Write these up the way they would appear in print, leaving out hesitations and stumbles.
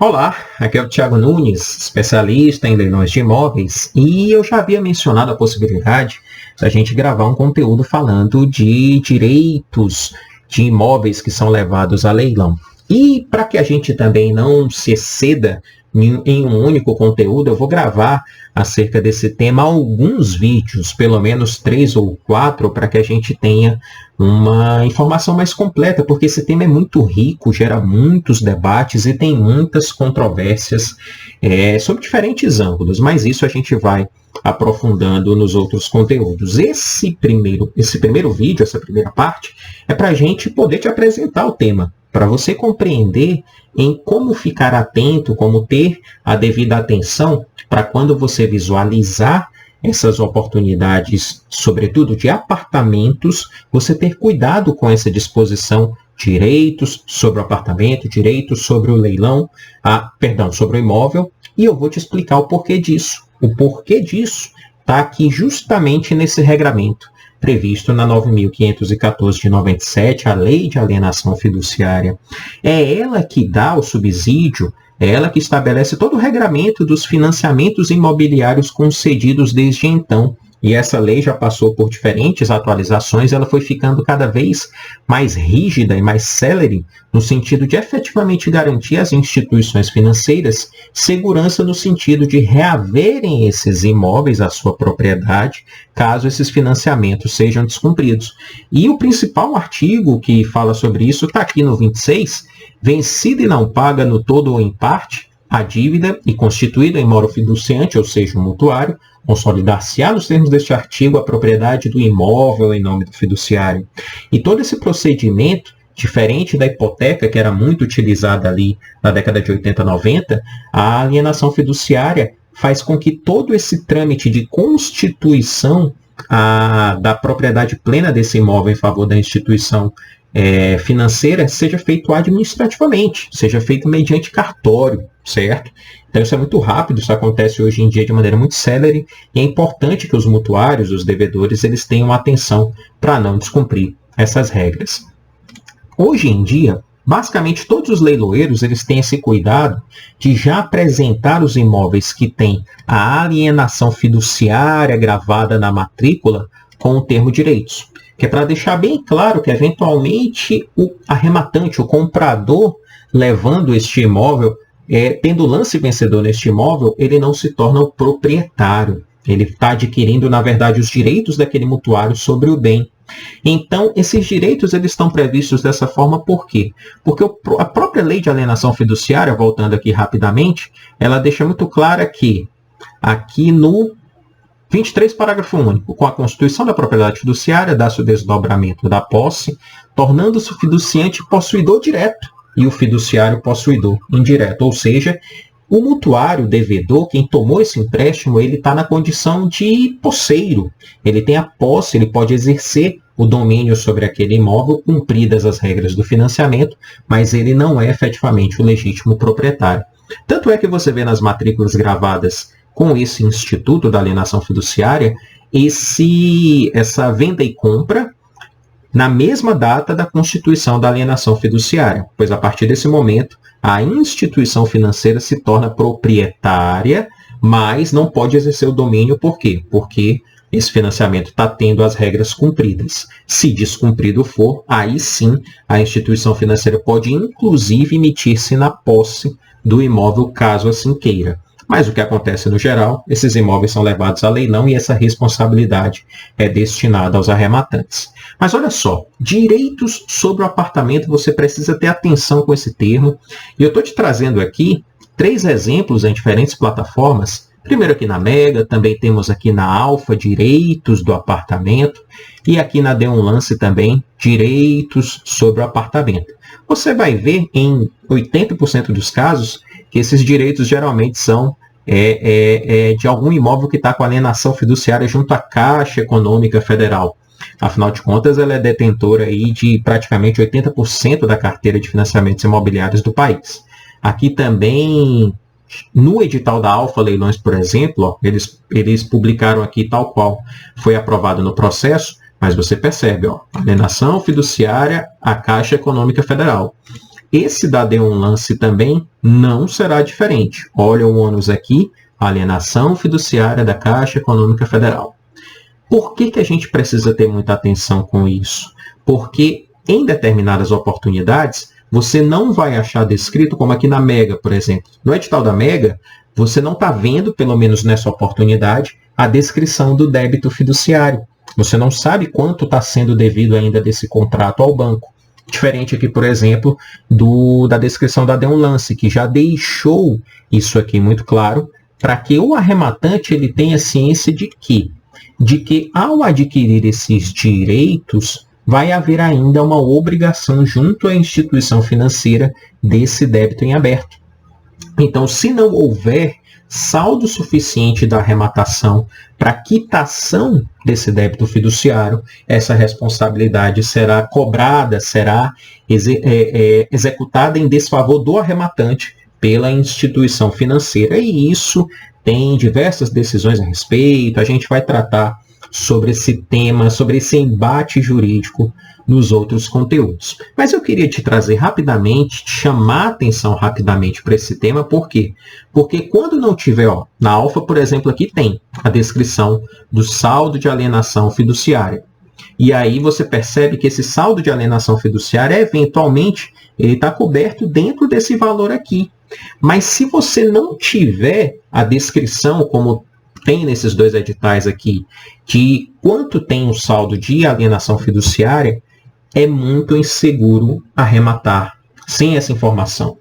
Olá, aqui é o Thiago Nunes, especialista em leilões de imóveis, e eu já havia mencionado a possibilidade da gente gravar um conteúdo falando de direitos de imóveis que são levados a leilão. E para que a gente também não se exceda em um único conteúdo, eu vou gravar acerca desse tema alguns vídeos, pelo menos 3 ou 4, para que a gente tenha uma informação mais completa, porque esse tema é muito rico, gera muitos debates e tem muitas controvérsias sobre diferentes ângulos, mas isso a gente vai aprofundando nos outros conteúdos. Esse primeiro vídeo, essa primeira parte, é para a gente poder te apresentar o tema, para você compreender em como ficar atento, como ter a devida atenção para quando você visualizar essas oportunidades, sobretudo de apartamentos, você ter cuidado com essa disposição, direitos sobre o apartamento, direitos sobre o leilão, sobre o imóvel, e eu vou te explicar o porquê disso. O porquê disso está aqui justamente nesse regramento previsto na 9.514 de 97, a Lei de Alienação Fiduciária. É ela que dá o subsídio, é ela que estabelece todo o regramento dos financiamentos imobiliários concedidos desde então. E essa lei já passou por diferentes atualizações, ela foi ficando cada vez mais rígida e mais célere, no sentido de efetivamente garantir às instituições financeiras segurança no sentido de reaverem esses imóveis à sua propriedade, caso esses financiamentos sejam descumpridos. E o principal artigo que fala sobre isso está aqui no 26, vencida e não paga no todo ou em parte a dívida e constituído em moro fiduciante, ou seja, o mutuário, consolidar-se-á nos termos deste artigo a propriedade do imóvel em nome do fiduciário. E todo esse procedimento, diferente da hipoteca, que era muito utilizada ali na década de 80, 90, a alienação fiduciária faz com que todo esse trâmite de constituição da propriedade plena desse imóvel em favor da instituição financeira seja feito administrativamente, seja feito mediante cartório, certo? Então isso é muito rápido, isso acontece hoje em dia de maneira muito célere e é importante que os mutuários, os devedores, eles tenham atenção para não descumprir essas regras. Hoje em dia, basicamente todos os leiloeiros eles têm esse cuidado de já apresentar os imóveis que têm a alienação fiduciária gravada na matrícula com o termo direitos, que é para deixar bem claro que, eventualmente, o arrematante, o comprador, levando este imóvel, tendo lance vencedor neste imóvel, ele não se torna o proprietário. Ele está adquirindo, na verdade, os direitos daquele mutuário sobre o bem. Então, esses direitos eles estão previstos dessa forma por quê? Porque a própria Lei de Alienação Fiduciária, voltando aqui rapidamente, ela deixa muito clara que, aqui no 23, parágrafo único, com a constituição da propriedade fiduciária, dá-se o desdobramento da posse, tornando-se o fiduciante possuidor direto e o fiduciário possuidor indireto. Ou seja, o mutuário, o devedor, quem tomou esse empréstimo, ele está na condição de posseiro. Ele tem a posse, ele pode exercer o domínio sobre aquele imóvel, cumpridas as regras do financiamento, mas ele não é efetivamente o legítimo proprietário. Tanto é que você vê nas matrículas gravadas com esse instituto da alienação fiduciária, essa venda e compra na mesma data da constituição da alienação fiduciária, pois a partir desse momento a instituição financeira se torna proprietária, mas não pode exercer o domínio. Por quê? Porque esse financiamento está tendo as regras cumpridas. Se descumprido for, aí sim a instituição financeira pode inclusive emitir-se na posse do imóvel, caso assim queira. Mas o que acontece no geral, esses imóveis são levados a leilão e essa responsabilidade é destinada aos arrematantes. Mas olha só, direitos sobre o apartamento, você precisa ter atenção com esse termo. E eu estou te trazendo aqui 3 exemplos em diferentes plataformas. Primeiro aqui na Mega, também temos aqui na Alfa, direitos do apartamento. E aqui na Dê um Lance também, direitos sobre o apartamento. Você vai ver em 80% dos casos que esses direitos geralmente são de algum imóvel que está com alienação fiduciária junto à Caixa Econômica Federal. Afinal de contas, ela é detentora aí de praticamente 80% da carteira de financiamentos imobiliários do país. Aqui também, no edital da Alfa Leilões, por exemplo, eles publicaram aqui tal qual foi aprovado no processo, mas você percebe, alienação fiduciária à Caixa Econômica Federal. esse da D1 lance também não será diferente. Olha o ônus aqui, alienação fiduciária da Caixa Econômica Federal. Por que a gente precisa ter muita atenção com isso? Porque em determinadas oportunidades, você não vai achar descrito, como aqui na Mega, por exemplo. No edital da Mega, você não está vendo, pelo menos nessa oportunidade, a descrição do débito fiduciário. Você não sabe quanto está sendo devido ainda desse contrato ao banco. Diferente aqui, por exemplo, da descrição da D1 lance, que já deixou isso aqui muito claro, para que o arrematante ele tenha ciência de que ao adquirir esses direitos, vai haver ainda uma obrigação junto à instituição financeira desse débito em aberto. Então, se não houver saldo suficiente da arrematação para quitação desse débito fiduciário, essa responsabilidade será cobrada, será executada em desfavor do arrematante pela instituição financeira. E isso tem diversas decisões a respeito, a gente vai tratar sobre esse tema, sobre esse embate jurídico nos outros conteúdos. Mas eu queria te trazer rapidamente, chamar a atenção rapidamente para esse tema, por quê? Porque quando não tiver, na alfa, por exemplo, aqui tem a descrição do saldo de alienação fiduciária. E aí você percebe que esse saldo de alienação fiduciária, eventualmente, ele está coberto dentro desse valor aqui. Mas se você não tiver a descrição, como tem nesses dois editais aqui, de quanto tem o saldo de alienação fiduciária, é muito inseguro arrematar sem essa informação.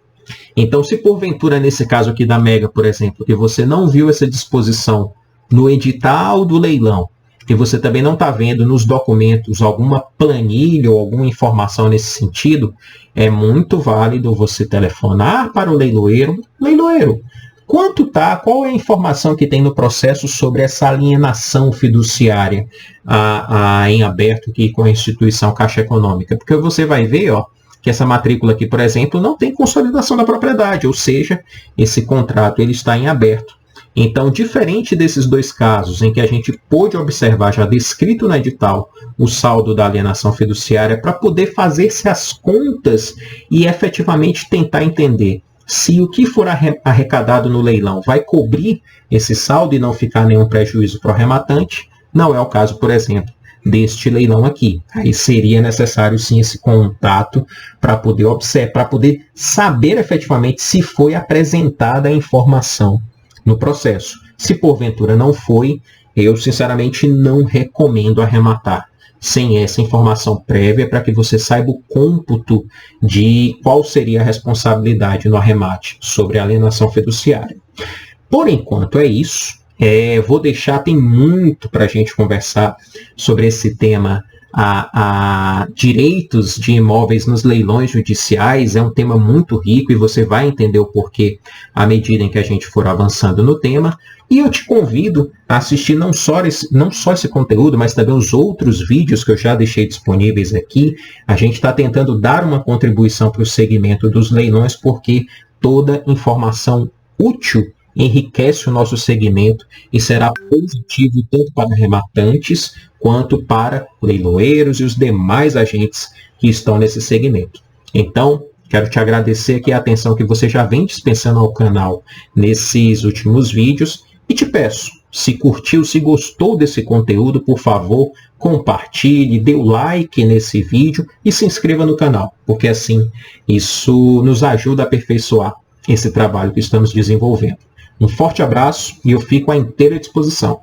Então, se porventura, nesse caso aqui da Mega, por exemplo, que você não viu essa disposição no edital do leilão, que você também não está vendo nos documentos alguma planilha ou alguma informação nesse sentido, é muito válido você telefonar para o leiloeiro. Leiloeiro, quanto tá? Qual é a informação que tem no processo sobre essa alienação fiduciária em aberto aqui com a instituição Caixa Econômica? Porque você vai ver, que essa matrícula aqui, por exemplo, não tem consolidação da propriedade, ou seja, esse contrato ele está em aberto. Então, diferente desses dois casos em que a gente pôde observar já descrito no edital o saldo da alienação fiduciária para poder fazer-se as contas e efetivamente tentar entender se o que for arrecadado no leilão vai cobrir esse saldo e não ficar nenhum prejuízo para o arrematante, não é o caso, por exemplo, deste leilão aqui. Aí seria necessário sim esse contato para poder observar, para poder saber efetivamente se foi apresentada a informação no processo. Se porventura não foi, eu sinceramente não recomendo arrematar sem essa informação prévia para que você saiba o cômputo de qual seria a responsabilidade no arremate sobre a alienação fiduciária. Por enquanto é isso. Vou deixar, tem muito para a gente conversar sobre esse tema, direitos de imóveis nos leilões judiciais. É um tema muito rico e você vai entender o porquê à medida em que a gente for avançando no tema. E eu te convido a assistir não só esse conteúdo, mas também os outros vídeos que eu já deixei disponíveis aqui. A gente está tentando dar uma contribuição para o segmento dos leilões, porque toda informação útil enriquece o nosso segmento e será positivo tanto para arrematantes quanto para leiloeiros e os demais agentes que estão nesse segmento. Então, quero te agradecer aqui a atenção que você já vem dispensando ao canal nesses últimos vídeos e te peço, se curtiu, se gostou desse conteúdo, por favor, compartilhe, dê o like nesse vídeo e se inscreva no canal, porque assim isso nos ajuda a aperfeiçoar esse trabalho que estamos desenvolvendo. Um forte abraço e eu fico à inteira disposição.